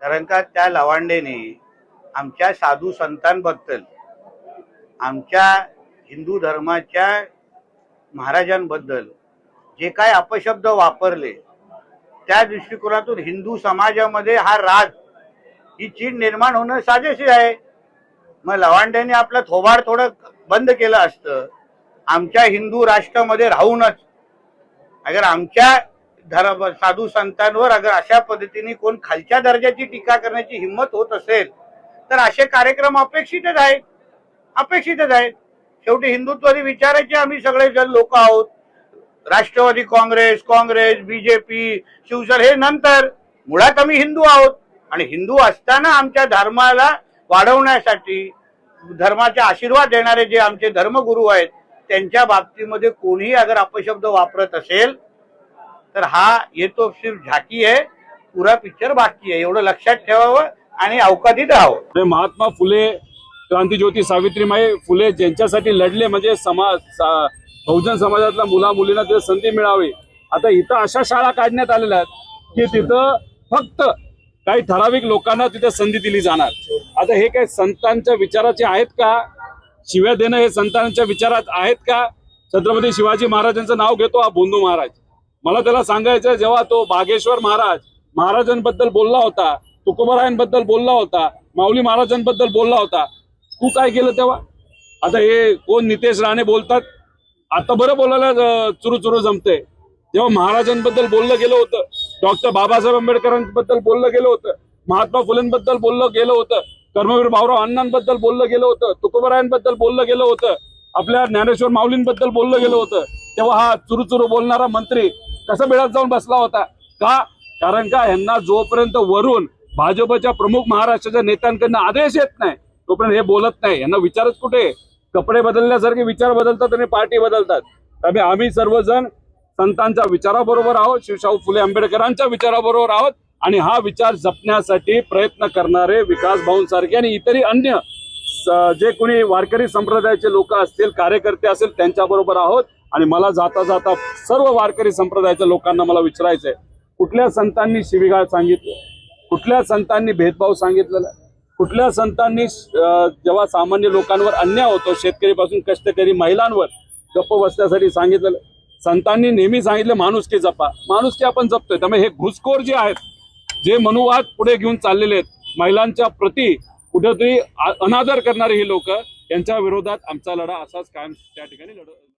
कारण का त्या लवांडेने आमच्या साधू संतांबद्दल, आमच्या हिंदू धर्माच्या महाराजांबद्दल जे काय अपशब्द वापरले, त्या दृष्टिकोनातून हिंदू समाजामध्ये हा राग, ही चीड निर्माण होणं साजेशी आहे. मग लवांड्यांनी आपलं थोबाड थोडं बंद केलं असतं. आमच्या हिंदू राष्ट्रामध्ये राहूनच अगर आमच्या साधू संतांवर अगर अशा पद्धतीने कोण खालच्या दर्जाची टीका करण्याची हिंमत होत असेल तर असे कार्यक्रम अपेक्षितच आहेत. शेवटी हिंदुत्वादी विचाराचे आम्ही सगळेजण लोक आहोत. राष्ट्रवादी काँग्रेस, बीजेपी, शिवसेना हे नंतर, मुळात आम्ही हिंदू आहोत. आणि हिंदू असताना आमच्या धर्माला वाढवण्यासाठी, धर्माचे आशीर्वाद देणारे जे आमचे धर्मगुरू आहेत त्यांच्या बाबतीमध्ये कोणीही अगर अपशब्द वापरत असेल तर हा ये तो सिर्फ झाकी आहे, पुरा पिक्चर बाकी आहे. एवढं लक्षात ठेवावं आणि अवकाशात राहावं. महात्मा फुले, क्रांतीज्योती सावित्रीबाई फुले ज्यांच्यासाठी लढले, म्हणजे बहुजन समाजातल्या मुला मुलींना तिथे संधी मिळावी. आता इथं अशा शाळा काढण्यात आलेल्या आहेत की तिथं फक्त काही ठराविक लोकांना तिथे संधी दिली जाणार. आता हे काय संतांच्या विचाराचे आहेत का? शिव्या देणं हे संतांच्या विचारात आहेत का? छत्रपती शिवाजी महाराजांचं नाव घेतो हा भोंदू महाराज. मला त्याला सांगायचं, जेव्हा तो बागेश्वर महाराजांबद्दल बोलला होता, तुकोबारायांबद्दल बोलला होता, माऊली महाराजांबद्दल बोलला होता, तू काय केलं तेव्हा? आता हे कोण नितेश राणे बोलतात, आता बरं बोलायला चुरू जमते. जेव्हा महाराजांबद्दल बोललं गेलं होतं, डॉक्टर बाबासाहेब आंबेडकरांबद्दल बोललं गेलं होतं, महात्मा फुलेंबद्दल बोललं गेलं होतं, कर्मवीर भाऊराव अण्णांबद्दल बोललं गेलं होतं, तुकोबारायांबद्दल बोललं गेलं होतं, आपल्या ज्ञानेश्वर माऊलींबद्दल बोललं गेलं होतं, तेव्हा हा चुरू बोलणारा मंत्री कसा बिळात जाऊन बसला होता का? कारण का यांना जोपर्यंत वरून भाजपच्या प्रमुख महाराष्ट्राच्या नेत्यांकडनं आदेश येत नाही तोपर्यंत हे बोलत नाही. यांना विचारच कुठे? कपडे बदलल्यासारखे विचार बदलतात आणि पार्टी बदलतात. त्यामुळे आम्ही सर्वजण संतांच्या विचाराबरोबर आहोत, शिवशाहू फुले आंबेडकरांच्या विचाराबरोबर आहोत आणि हा विचार जपण्यासाठी प्रयत्न करणारे विकास भाऊंसारखे आणि इतरही अन्य जे कोणी वारकरी संप्रदायाचे लोक असतील, कार्यकर्ते असतील, त्यांच्याबरोबर आहोत. आणि मला जाता जाता सर्व वारकरी संप्रदायाच्या लोकांना मला विचारायचंय, कुठल्या संतांनी शिवीगाळ सांगितलं? कुठल्या संतांनी भेदभाव सांगितलेला? कुठल्या संतांनी जेव्हा सामान्य लोकांवर अन्याय होतो, शेतकरीपासून कष्टकरी महिलांवर गप्प बसण्यासाठी सांगितलेलं? संतांनी नेहमी सांगितलं माणुसकी जपा. माणुसकी आपण जपतोय. त्यामुळे हे घुसखोर जे आहेत, जे मनुवाद पुढे घेऊन चाललेले आहेत, महिलांच्या प्रति कुठेतरी अनादर करणारे ही लोक, यांच्या विरोधात आमचा लढा असाच कायम त्या ठिकाणी लढ